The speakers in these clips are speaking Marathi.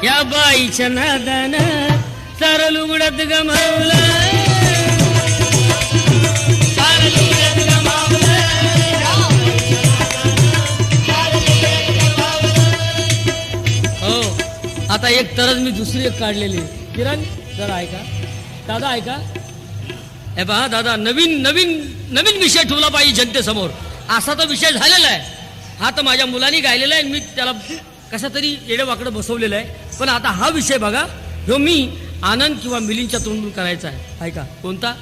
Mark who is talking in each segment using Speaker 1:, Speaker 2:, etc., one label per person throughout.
Speaker 1: या बाईच्या नादानं सारं लुगडत गमावलं, सारं लुगडत गमावलं. हो, आता एक तरच मी दुसरी एक काढलेली. किरण जरा ऐका, दादा ऐका. हे पहा दादा, नवीन नवीन नवीन विषय ठेवला पाहिजे जनतेसमोर. असा तो विषय झालेला आहे. हा तर माझ्या मुलांनी गायलेला आहे, मी त्याला कसा तरी येडेवाकडं बसवलेलं आहे. पण आता हा विषय बघा, ह्यो मी आनंद किंवा मिलिंदच्या तोंडून करायचा आहे. ऐका, कोणता?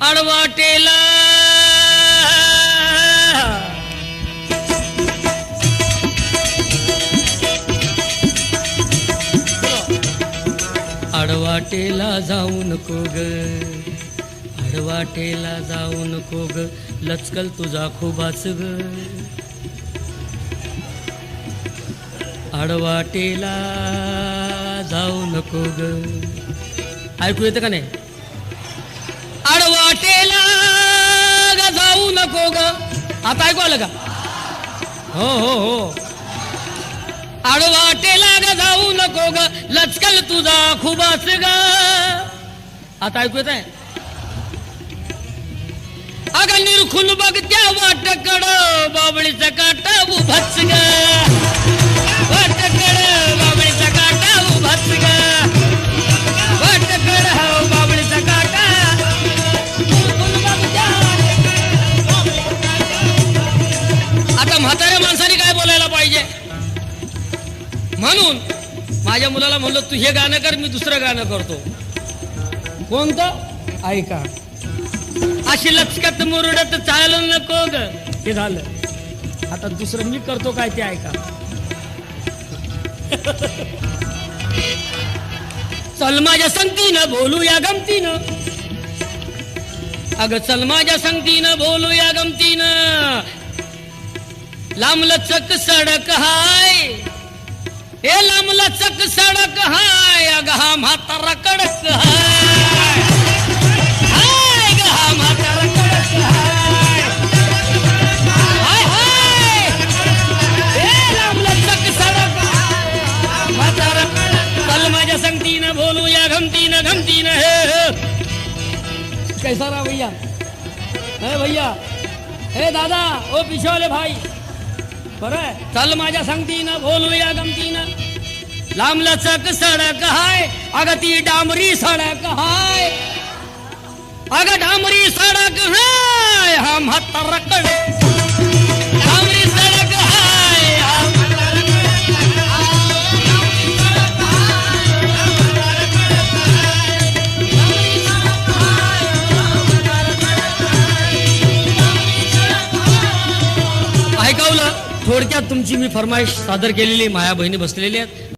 Speaker 1: आडवाटेला आडवाटेला जाऊ नको ग, आडवाटेला जाऊ नको ग, लचकल तुझा खूबाच ग. आडवाटेला जाऊ नको ग. ऐकू येतं का नाही? आडवाटेला ग जाऊ नको ग. आता ऐकू आलं का? हो हो हो. आडवाटेला ग जाऊ नको ग, लचकल तुझा खूबाच ग. आता ऐकू येत आहे? अग निरखून बघ त्या वाटकड, बाबळीचा काटा उभाच ग. वाटकड बाबळीचा काटा उभाच ग. वाटकड हो बाबळीचा काटा. आता म्हाताऱ्या माणसाने काय बोलायला पाहिजे? म्हणून माझ्या मुलाला म्हणलं तू हे गाणं कर, मी दुसरं गाणं करतो. कोणतं? ऐका. अशी लचकत मुरडत चालू नको ग. हे झालं. आता दुसरं मी करतो काय ते ऐका. चल माझ्या संगतीनं बोलूया गमतीनं, अगं चल माझ्या संगतीनं बोलूया गमतीनं. लांब लचक सडक हाय, हे लांब लचक सडक हाय, अगं हा म्हातारा कडक हाय. हाय ग हा म्हातारा कडक हाय. हाय हाय. हे लांब लचक सडक हाय, म्हातारा कडक. चल माझ्या संगतीनं बोलूया गमतीनं गमतीनं. हे कैसा रहा भैया? हे भैया, हे दादा, ओ पीछे वाले भाई, बरं. चल माझ्या संगतीनं बोलूया गमतीनं. लांब लचक सडक हाय, अगं ती डांबरी सडक हाय. अगं डांबरी सडक हाय, हा म्हातारा कडक. डांबरी सडक हाय, हा म्हातारा कडक. ऐकवलं? थोडक्यात तुमची मी फरमाईश सादर केलेली. माया बहिणी बसलेली आहेत.